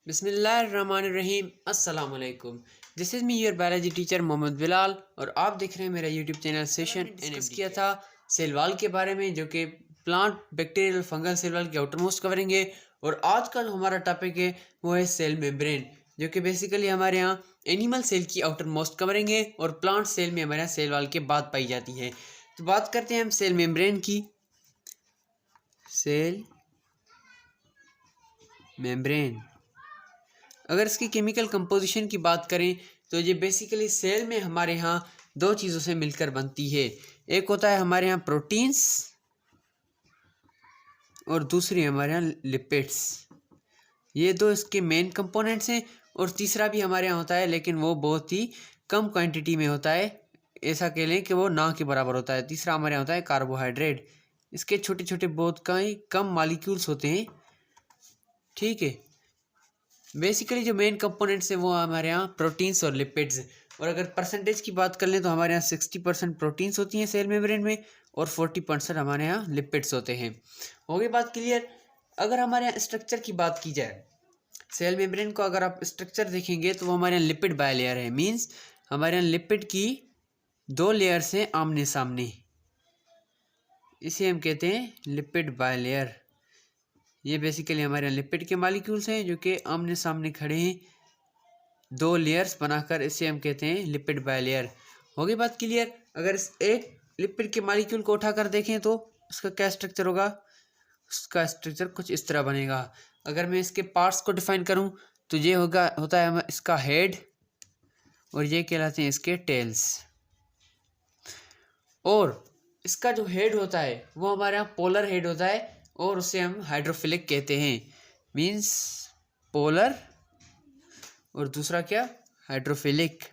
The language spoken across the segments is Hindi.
बिस्मिल्लाहिर्रहमानिर्रहीम अस्सलाम वालेकुम। This is me your biology teacher Mohammad Bilal और आप देख रहे हैं मेरा यूट्यूब चैनल सेशन। डिस्कस किया था सेल वॉल के बारे में, जो कि plant bacterial fungal cell wall के आउटर मोस्ट कवरेंगे। और आज का जो हमारा टॉपिक है वो है सेल मेम्ब्रेन, जो कि बेसिकली हमारे यहाँ एनिमल सेल की आउटर मोस्ट कवरेंगे और प्लांट सेल में हमारे यहाँ सेल वॉल के बाद पाई जाती है। तो बात करते हैं हम सेल मेम्ब्रेन की। सेल मेम्ब्रेन, अगर इसकी केमिकल कंपोजिशन की बात करें तो ये बेसिकली सेल में हमारे यहाँ दो चीज़ों से मिलकर बनती है। एक होता है हमारे यहाँ प्रोटीन्स और दूसरी हमारे यहाँ लिपिड्स। ये दो इसके मेन कंपोनेंट्स हैं। और तीसरा भी हमारे यहाँ होता है, लेकिन वो बहुत ही कम क्वांटिटी में होता है। ऐसा कह लें कि वो ना के बराबर होता है। तीसरा हमारे यहाँ होता है कार्बोहाइड्रेट। इसके छोटे छोटे बहुत कम मॉलिक्यूल्स होते हैं। ठीक है, बेसिकली जो मेन कंपोनेंट्स हैं वो हमारे यहाँ प्रोटीन्स और लिपिड्स। और अगर परसेंटेज की बात कर लें तो हमारे यहाँ 60% प्रोटीन्स होती हैं सेल मेम्ब्रेन में और 40% हमारे यहाँ लिपिड्स होते हैं। हो गई बात क्लियर। अगर हमारे यहाँ स्ट्रक्चर की बात की जाए सेल मेम्ब्रेन को, अगर आप स्ट्रक्चर देखेंगे तो वो हमारे यहाँ लिपिड बायलेयर है। मीन्स हमारे यहाँ लिपिड की दो लेयर्स हैं आमने सामने, इसे हम कहते हैं लिपिड बायलेयर। ये बेसिकली हमारे यहाँ लिपिड के मॉलिक्यूल्स हैं जो कि आमने सामने खड़े हैं दो लेयर्स बनाकर, इसे हम कहते हैं लिपिड बायलेयर। हो गई बात क्लियर। अगर इस एक लिपिड के मॉलिक्यूल को उठाकर देखें तो उसका क्या स्ट्रक्चर होगा, उसका स्ट्रक्चर कुछ इस तरह बनेगा। अगर मैं इसके पार्ट्स को डिफाइन करूं तो ये होता है इसका हेड और ये कहलाते हैं इसके टेल्स। और इसका जो हेड होता है वो हमारे यहाँ पोलर हेड होता है और उसे हम हाइड्रोफिलिक कहते हैं। मीन्स पोलर और दूसरा क्या, हाइड्रोफिलिक।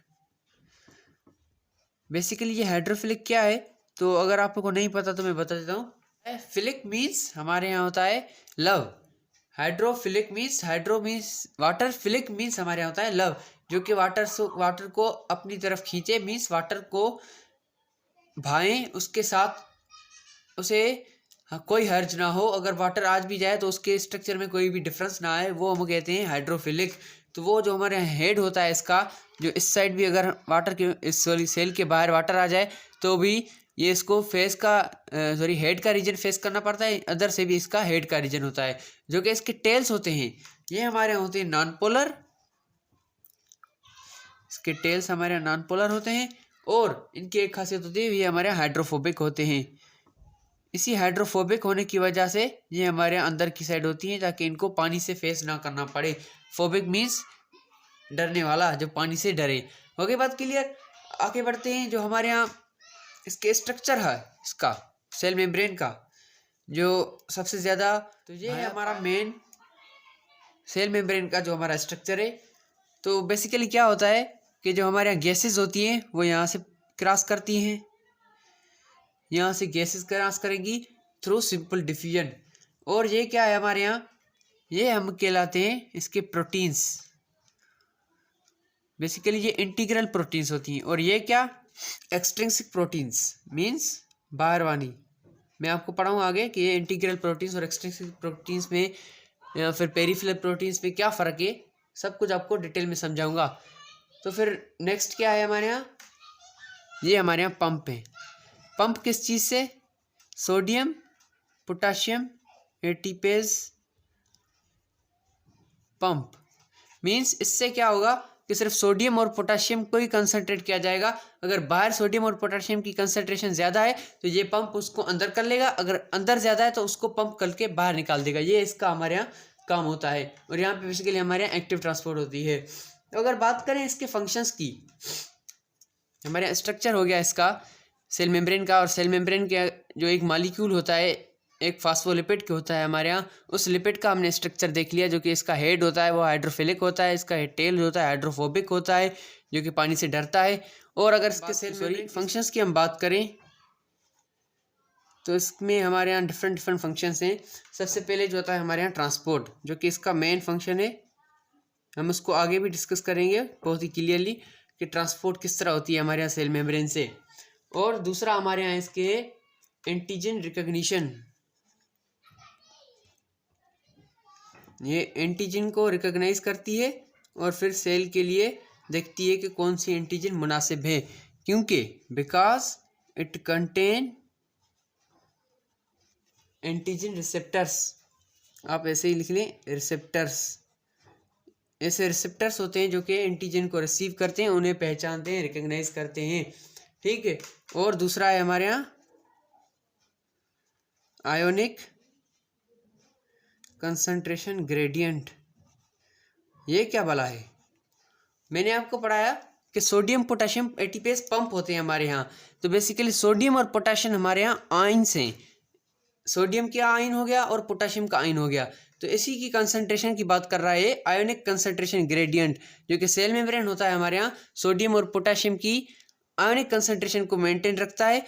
बेसिकली ये हाइड्रोफिलिक क्या है, तो अगर आपको नहीं पता तो मैं बता देता हूँ। फिलिक मीन्स हमारे यहाँ होता है love. Hydrophilic means hydro means water, philic means हमारे यहाँ होता है लव, जो कि वाटर को अपनी तरफ खींचे। मीन्स वाटर को भाएं, उसके साथ उसे कोई हर्ज ना हो। अगर वाटर आज भी जाए तो उसके स्ट्रक्चर में कोई भी डिफरेंस ना आए, वो हम कहते हैं हाइड्रोफिलिक। तो वो जो हमारे हेड होता है इसका, जो इस साइड भी अगर वाटर के इस सेल के बाहर वाटर आ जाए तो भी ये इसको फेस का हेड का रीजन फेस करना पड़ता है। अदर से भी इसका हेड का रीजन होता है, जो कि इसके टेल्स होते हैं ये हमारे यहाँ होते हैं नॉन पोलर। इसके टेल्स हमारे यहाँ नॉन पोलर होते हैं और इनकी एक खासियत होती है, ये हमारे यहाँ हाइड्रोफोबिक होते हैं। इसी हाइड्रोफोबिक होने की वजह से ये हमारे अंदर की साइड होती हैं, ताकि इनको पानी से फेस ना करना पड़े। फोबिक मीन्स डरने वाला, जो पानी से डरे। हो गई बात क्लियर। आगे बढ़ते हैं। जो हमारे यहाँ इसके स्ट्रक्चर है इसका सेल मेम्ब्रेन का, जो सबसे ज़्यादा, तो ये है हमारा मेन सेल मेम्ब्रेन का जो हमारा स्ट्रक्चर है। तो बेसिकली क्या होता है कि जो हमारे यहाँ गैसेज होती हैं वो यहाँ से क्रॉस करती हैं, यहाँ से गैसेस क्रॉस करेंगी थ्रू सिंपल डिफ्यूजन। और ये क्या है हमारे यहाँ, ये हम कहलाते हैं इसके प्रोटीन्स। बेसिकली ये इंटीग्रल प्रोटीन्स होती हैं। और ये क्या, एक्सट्रिंसिक प्रोटीन्स मीन्स बाहर वाली। मैं आपको पढ़ाऊँ आगे कि ये इंटीग्रल प्रोटीन्स और एक्सट्रिंसिक प्रोटीन्स में या फिर पेरिफेरल प्रोटीन्स में क्या फ़र्क है, सब कुछ आपको डिटेल में समझाऊंगा। तो फिर नेक्स्ट क्या है हमारे यहाँ, ये हमारे यहाँ पंप है। पंप किस चीज़ से, sodium potassium ATPase pump. Means इससे क्या होगा कि सिर्फ सोडियम और पोटाशियम को ही कंसंट्रेट किया जाएगा। अगर बाहर सोडियम और पोटाशियम की कंसंट्रेशन ज़्यादा है तो ये पंप उसको अंदर कर लेगा, अगर अंदर ज़्यादा है तो उसको पंप करके बाहर निकाल देगा। ये इसका हमारे यहाँ काम होता है। और यहाँ पे बेसिकली हमारे यहाँ एक्टिव ट्रांसपोर्ट होती है। तो अगर बात करें इसके फंक्शंस की, हमारे यहाँ स्ट्रक्चर हो गया इसका सेल मेम्ब्रेन का। और सेल मेम्ब्रेन के जो एक मॉलिक्यूल होता है, एक फास्फोलिपिड के होता है हमारे यहाँ, उस लिपिड का हमने स्ट्रक्चर देख लिया। जो कि इसका हेड होता है वो हाइड्रोफिलिक होता है, इसका टेल होता है हाइड्रोफोबिक होता है, जो कि पानी से डरता है। और अगर इसके सेल फंक्शंस की हम बात करें तो इसमें हमारे यहाँ डिफरेंट फंक्शंस हैं। सबसे पहले जो होता है हमारे यहाँ ट्रांसपोर्ट, जो कि इसका मेन फंक्शन है। हम उसको आगे भी डिस्कस करेंगे बहुत ही क्लियरली कि ट्रांसपोर्ट किस तरह होती है हमारे यहाँ सेल मेम्ब्रेन से। और दूसरा हमारे यहाँ इसके एंटीजन रिकग्निशन। ये एंटीजन को रिकॉग्नाइज करती है और फिर सेल के लिए देखती है कि कौन सी एंटीजन मुनासिब है, क्योंकि because it contain antigen receptors. आप ऐसे ही लिख लें रिसेप्टर्स। ऐसे रिसेप्टर्स होते हैं जो कि एंटीजन को रिसीव करते हैं, उन्हें पहचानते हैं, रिकॉग्नाइज करते हैं। ठीक है। और दूसरा है हमारे यहाँ आयोनिक कंसंट्रेशन ग्रेडियंट। ये क्या भला है? मैंने आपको पढ़ाया कि सोडियम पोटेशियम एटीपेज पंप होते हैं हमारे यहाँ। तो बेसिकली सोडियम और पोटेशियम हमारे यहाँ आयन्स हैं। सोडियम का आयन हो गया और पोटेशियम का आयन हो गया। तो इसी की कंसंट्रेशन की बात कर रहा है आयोनिक कंसंट्रेशन ग्रेडियंट, जो कि सेल मेम्ब्रेन होता है हमारे यहाँ सोडियम और पोटेशियम की आयोनिक कंसंट्रेशन को मेंटेन रखता है।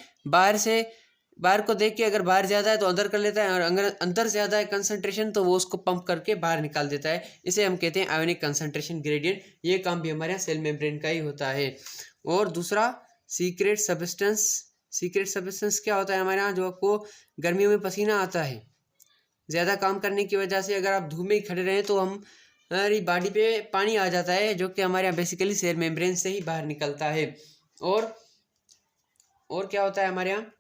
बाहर को देख के अगर बाहर ज़्यादा है तो अंदर कर लेता है, और अगर अंदर ज़्यादा है कंसंट्रेशन तो वो उसको पंप करके बाहर निकाल देता है। इसे हम कहते हैं आयोनिक कंसंट्रेशन ग्रेडियंट। ये काम भी हमारे यहाँ सेल मेम्ब्रेन का ही होता है। और दूसरा सीक्रेट सब्सटेंस। सीक्रेट सब्सटेंस क्या होता है हमारे यहाँ? जो आपको गर्मियों में पसीना आता है ज़्यादा काम करने की वजह से, अगर आप धूप में खड़े रहें तो हमारी बॉडी पे पानी आ जाता है, जो कि हमारे यहाँ बेसिकली सेल मेम्ब्रेन से ही बाहर निकलता है। और क्या होता है हमारे यहाँ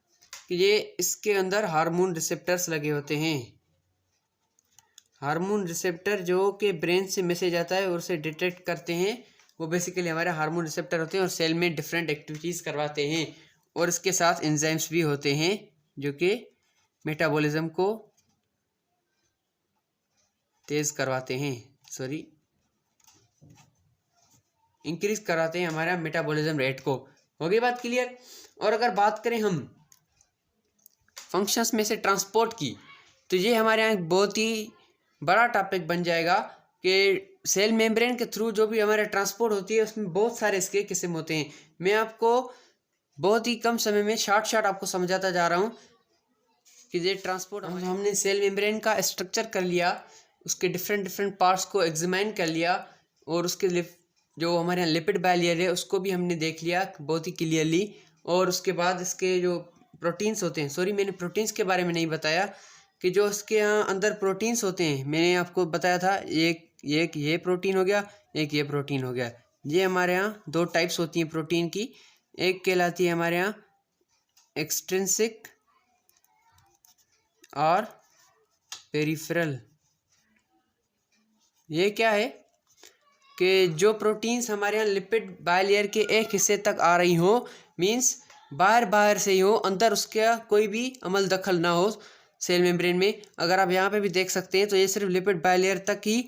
कि ये इसके अंदर हार्मोन रिसेप्टर्स लगे होते हैं। हार्मोन रिसेप्टर जो कि ब्रेन से मैसेज आता है और उसे डिटेक्ट करते हैं, वो बेसिकली हमारे हार्मोन रिसेप्टर होते हैं और सेल में डिफरेंट एक्टिविटीज़ करवाते हैं। और इसके साथ एंजाइम्स भी होते हैं जो कि मेटाबॉलिज्म को तेज़ करवाते हैं, इंक्रीज कराते हैं हमारा मेटाबॉलिज्म रेट को। हो गई बात क्लियर? और अगर बात करें हम फंक्शंस में से ट्रांसपोर्ट की, तो ये हमारे यहाँ एक बहुत ही बड़ा टॉपिक बन जाएगा कि सेल मेम्ब्रेन के थ्रू जो भी हमारे ट्रांसपोर्ट होती है उसमें बहुत सारे इसके किस्म होते हैं। मैं आपको बहुत ही कम समय में शॉर्ट आपको समझाता जा रहा हूँ कि ये ट्रांसपोर्ट हमने सेल मेम्ब्रेन का स्ट्रक्चर कर लिया, उसके डिफरेंट पार्ट्स को एग्जामिन कर लिया, और उसके जो हमारे यहाँ लिपिड बाइलेयर है उसको भी हमने देख लिया बहुत ही क्लियरली। और उसके बाद इसके जो प्रोटीन्स होते हैं, मैंने प्रोटीन्स के बारे में नहीं बताया कि जो इसके यहाँ अंदर प्रोटीन्स होते हैं, मैंने आपको बताया था एक ये प्रोटीन हो गया, एक ये प्रोटीन हो गया। ये हमारे यहाँ दो टाइप्स होती हैं प्रोटीन की। एक कहलाती है हमारे यहाँ एक्सट्रिंसिक और पेरिफेरल। ये क्या है कि जो प्रोटीन्स हमारे यहाँ लिपिड बाइलेयर के एक हिस्से तक आ रही हो, मींस बाहर से ही हो, अंदर उसका कोई भी अमल दखल ना हो सेल मेम्ब्रेन में। अगर आप यहाँ पे भी देख सकते हैं तो ये सिर्फ लिपिड बाइलेयर तक ही,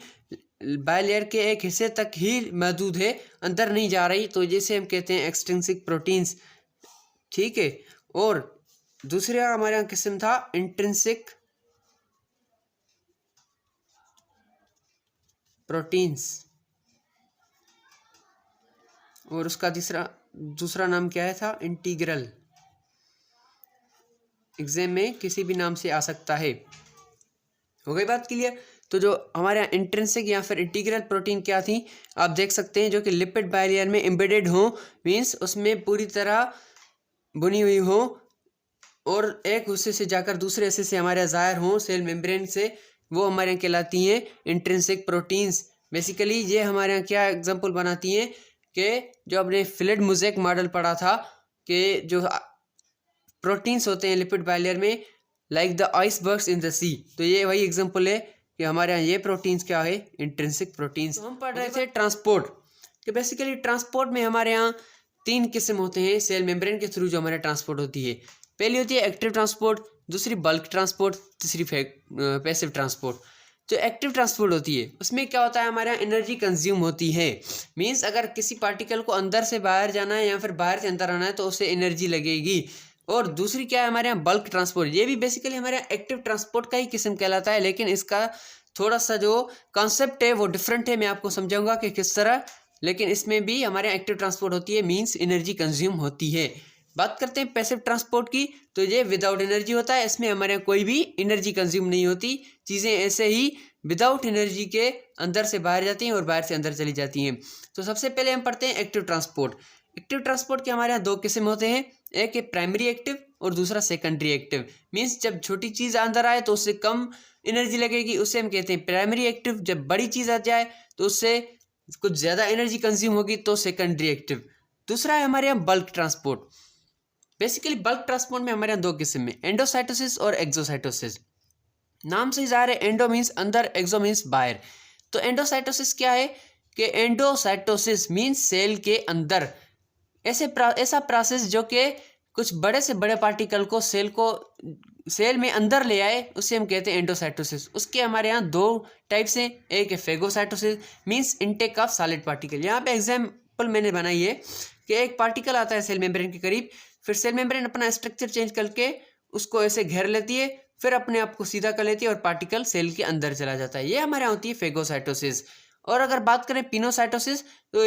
बाइलेयर के एक हिस्से तक ही मौजूद है, अंदर नहीं जा रही, तो जैसे हम कहते हैं एक्सट्रिंसिक प्रोटीन्स। ठीक है। और दूसरा हमारे यहाँ किस्म था इंट्रिंसिक प्रोटीन्स, और उसका दूसरा नाम क्या है था? इंटीग्रल। एग्जाम में किसी भी नाम से आ सकता है। हो गई बात क्लियर? तो जो हमारे यहाँ इंट्रिंसिक या फिर इंटीग्रल प्रोटीन क्या थी आप देख सकते हैं, जो कि लिपिड बाइलेयर में एम्बेडेड हो, मीन्स उसमें पूरी तरह बुनी हुई हो और एक हिस्से से जाकर दूसरे हिस्से से हमारे ज़ाहिर हों सेल मेम्ब्रेन से, वो हमारे यहाँ कहलाती हैं इंट्रिंसिक प्रोटीन्स। बेसिकली ये हमारे यहाँ क्या एग्जांपल बनाती हैं कि जो आपने फ्लूइड मोज़ेक मॉडल पढ़ा था कि जो प्रोटीन्स होते हैं लिपिड बाइलेयर में, like the icebergs in the sea, तो ये वही एग्जांपल है कि हमारे यहाँ ये प्रोटीन्स क्या है? Intrinsic proteins. तो हम पढ़ रहे थे ट्रांसपोर्ट कि बेसिकली ट्रांसपोर्ट में हमारे यहाँ 3 किस्म होते हैं सेल मेम्ब्रेन के थ्रू जो हमारे ट्रांसपोर्ट होती है। पहली होती है एक्टिव ट्रांसपोर्ट, दूसरी बल्क ट्रांसपोर्ट, तीसरी पैसिव ट्रांसपोर्ट। जो एक्टिव ट्रांसपोर्ट होती है उसमें क्या होता है हमारे यहाँ एनर्जी कंज्यूम होती है, मीन्स अगर किसी पार्टिकल को अंदर से बाहर जाना है या फिर बाहर से अंदर आना है तो उससे एनर्जी लगेगी। और दूसरी क्या है हमारे यहाँ? Bulk transport. ये भी बेसिकली हमारे यहाँ एक्टिव ट्रांसपोर्ट का ही किस्म कहलाता है, लेकिन इसका थोड़ा सा जो कॉन्सेप्ट है वो डिफरेंट है। मैं आपको समझाऊंगा कि किस तरह, लेकिन इसमें भी हमारे यहाँ एक्टिव ट्रांसपोर्ट होती है, मीन्स एनर्जी कंज्यूम होती है। बात करते हैं पैसिव ट्रांसपोर्ट की, तो ये विदाउट एनर्जी होता है, इसमें हमारे यहाँ कोई भी एनर्जी कंज्यूम नहीं होती, चीज़ें ऐसे ही विदाउट एनर्जी के अंदर से बाहर जाती हैं और बाहर से अंदर चली जाती हैं। तो सबसे पहले हम पढ़ते हैं एक्टिव ट्रांसपोर्ट। एक्टिव ट्रांसपोर्ट के हमारे यहाँ 2 किस्म होते हैं, एक है प्राइमरी एक्टिव और दूसरा सेकेंडरी एक्टिव। मीन्स जब छोटी चीज़ अंदर आए तो उससे कम एनर्जी लगेगी, उससे हम कहते हैं प्राइमरी एक्टिव। जब बड़ी चीज़ आ जाए तो उससे कुछ ज़्यादा एनर्जी कंज्यूम होगी तो सेकेंडरी एक्टिव। दूसरा है हमारे यहाँ bulk transport. Basically bulk transport में हमारे यहाँ दो किस्म में, एंडोसाइटोसिस और एक्सोसाइटोसिस। नाम से ज़ाहिर है, एंडो मीन्स अंदर, एक्सो मीन्स बाहर। तो एंडोसाइटोसिस क्या है कि एंडोसाइटोसिस मीन्स सेल के अंदर ऐसा प्रोसेस जो कि कुछ बड़े से बड़े पार्टिकल को सेल में अंदर ले आए, उसे हम कहते हैं एंडोसाइटोसिस। उसके हमारे यहाँ दो टाइप्स हैं, एक है phagocytosis means intake of solid particle. यहाँ पे एग्जाम्पल मैंने बनाई है कि एक पार्टिकल आता है सेल मेम्ब्रेन के करीब, फिर सेल मेम्ब्रेन अपना स्ट्रक्चर चेंज करके उसको ऐसे घेर लेती है, फिर अपने आप को सीधा कर लेती है और पार्टिकल सेल के अंदर चला जाता है। ये हमारे यहाँ होती है फेगोसाइटोसिस। और अगर बात करें पिनोसाइटोसिस, तो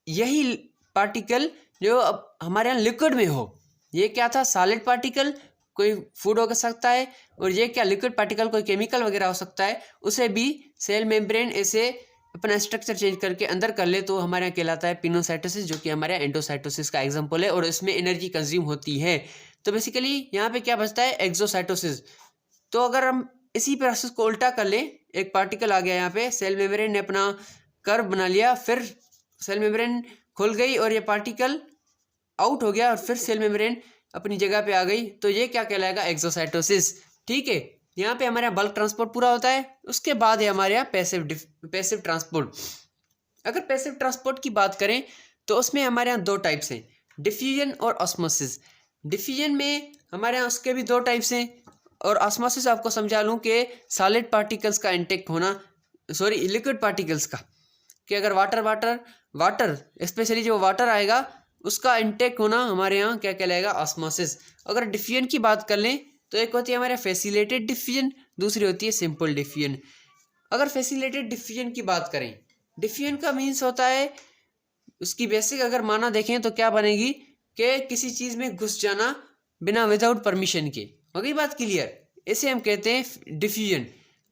यही पार्टिकल जो अब हमारे यहाँ लिक्विड में हो, ये क्या था, सॉलिड पार्टिकल, कोई फूड हो सकता है, और ये क्या लिक्विड पार्टिकल कोई केमिकल वगैरह हो सकता है, उसे भी सेल मेम्ब्रेन ऐसे अपना स्ट्रक्चर चेंज करके अंदर कर ले तो हमारे यहाँ कहलाता है पिनोसाइटोसिस, जो कि हमारे यहाँ एंडोसाइटोसिस का एग्जाम्पल है और इसमें एनर्जी कंज्यूम होती है। तो बेसिकली यहाँ पे क्या बचता है, एक्सोसाइटोसिस। तो अगर हम इसी प्रोसेस को उल्टा कर लें, एक पार्टिकल आ गया यहाँ पे, सेल मेम्ब्रेन ने अपना कर्व बना लिया, फिर सेल मेम्ब्रेन खुल गई और ये पार्टिकल आउट हो गया और फिर सेल मेम्ब्रेन अपनी जगह पे आ गई, तो ये क्या कहलाएगा, एक्सोसाइटोसिस। ठीक है, यहाँ पे हमारे यहाँ बल्क ट्रांसपोर्ट पूरा होता है। उसके बाद है हमारे यहाँ पैसिव ट्रांसपोर्ट। अगर पैसिव ट्रांसपोर्ट की बात करें तो उसमें हमारे यहाँ दो टाइप्स हैं, डिफ्यूजन और ऑस्मोसिस। डिफ्यूजन में हमारे यहाँ उसके भी दो टाइप्स हैं, और ऑस्मोसिस आपको समझा लूँ कि सॉलिड पार्टिकल्स का इंटेक होना, सॉरी लिक्विड पार्टिकल्स का, कि अगर वाटर स्पेशली जो वाटर आएगा उसका इंटेक होना हमारे यहाँ क्या कहलाएगा, ऑस्मोसिस। अगर डिफ्यूजन की बात कर लें तो एक होती है हमारे फैसिलिटेटेड डिफ्यूजन, दूसरी होती है सिंपल डिफ्यूजन। अगर फैसिलिटेटेड डिफ्यूजन की बात करें, डिफ्यूजन का मीन्स होता है, उसकी बेसिक अगर माना देखें तो क्या बनेगी कि किसी चीज़ में घुस जाना बिना, विदाउट परमिशन के। हो गई बात क्लियर? इसे हम कहते हैं डिफ्यूजन।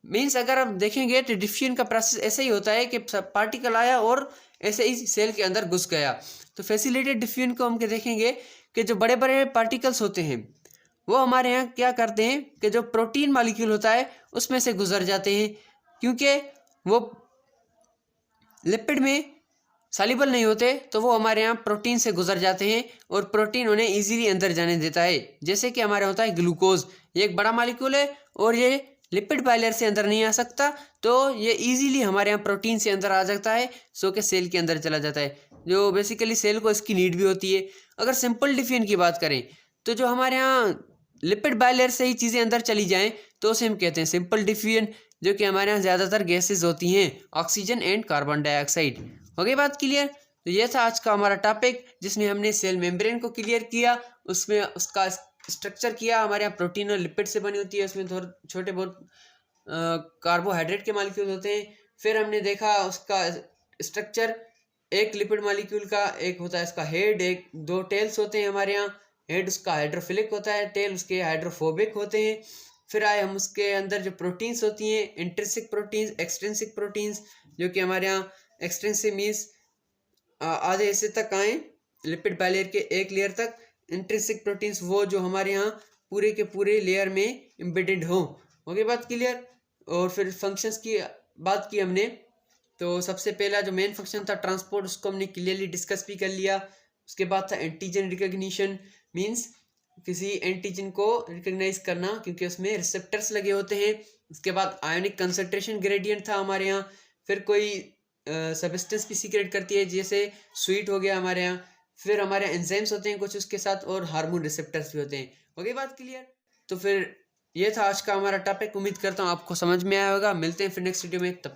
मीन्स अगर आप देखेंगे तो डिफ्यूजन का प्रोसेस ऐसा ही होता है कि पार्टिकल आया और ऐसे ही सेल के अंदर घुस गया। तो फैसिलिटेटेड डिफ्यूजन को हम देखेंगे कि जो बड़े बड़े पार्टिकल्स होते हैं वो हमारे यहाँ क्या करते हैं कि जो प्रोटीन मॉलिक्यूल होता है उसमें से गुजर जाते हैं, क्योंकि वो लिपिड में सॉल्युबल नहीं होते, तो वो हमारे यहाँ प्रोटीन से गुजर जाते हैं और प्रोटीन उन्हें इजीली अंदर जाने देता है। जैसे कि हमारे होता है ग्लूकोज, ये एक बड़ा मॉलिक्यूल है और ये लिपिड बाइलेयर से अंदर नहीं आ सकता, तो ये इजीली हमारे यहाँ प्रोटीन से अंदर आ जाता है, सो के सेल के अंदर चला जाता है, जो बेसिकली सेल को इसकी नीड भी होती है। अगर सिंपल डिफ्यूजन की बात करें तो जो हमारे यहाँ लिपिड बाइलेयर से ही चीज़ें अंदर चली जाएँ तो उसे हम कहते हैं सिंपल डिफ्यूजन, जो कि हमारे यहाँ ज़्यादातर गैसेज होती हैं, ऑक्सीजन एंड कार्बन डाइऑक्साइड। हो गई बात क्लियर? तो ये था आज का हमारा टॉपिक, जिसमें हमने सेल मेम्ब्रेन को क्लियर किया, उसमें उसका स्ट्रक्चर किया, हमारे यहाँ प्रोटीन और लिपिड से बनी होती है, उसमें थोड़े छोटे बहुत कार्बोहाइड्रेट के मॉलिक्यूल होते हैं। फिर हमने देखा उसका स्ट्रक्चर, एक लिपिड मॉलिक्यूल का एक होता है इसका हेड, एक दो टेल्स होते हैं हमारे यहाँ, हेड उसका हाइड्रोफिलिक होता है, टेल उसके हाइड्रोफोबिक होते हैं। फिर आए हम उसके अंदर जो प्रोटीन्स होती हैं, इंट्रिंसिक प्रोटीन्स, एक्सट्रिंसिक प्रोटीन्स, जो कि हमारे यहाँ एक्सट्रिंसिक मीन्स आधे हिस्से तक आए लिपिड बाइलेयर के एक लेयर तक, इंट्रिंसिक प्रोटीन्स वो जो हमारे यहाँ पूरे के पूरे लेयर में एम्बेडेड हो। गई बात क्लियर? और फिर फंक्शंस की बात की हमने, तो सबसे पहला जो मेन फंक्शन था ट्रांसपोर्ट, उसको हमने क्लियरली डिस्कस भी कर लिया। उसके बाद था एंटीजन रिकग्निशन, मीन्स किसी एंटीजन को रिकग्नाइज करना क्योंकि उसमें रिसेप्टर्स लगे होते हैं। उसके बाद आयोनिक कंसंट्रेशन ग्रेडियंट था हमारे यहाँ। फिर कोई सब्सटेंस भी सीक्रेट करती है, जैसे स्वीट हो गया हमारे यहाँ। फिर हमारे एंजाइम्स होते हैं कुछ उसके साथ, और हार्मोन रिसेप्टर्स भी होते हैं। हो गई बात क्लियर? तो फिर ये था आज का हमारा टॉपिक। उम्मीद करता हूँ आपको समझ में आया होगा। मिलते हैं फिर नेक्स्ट वीडियो में, तब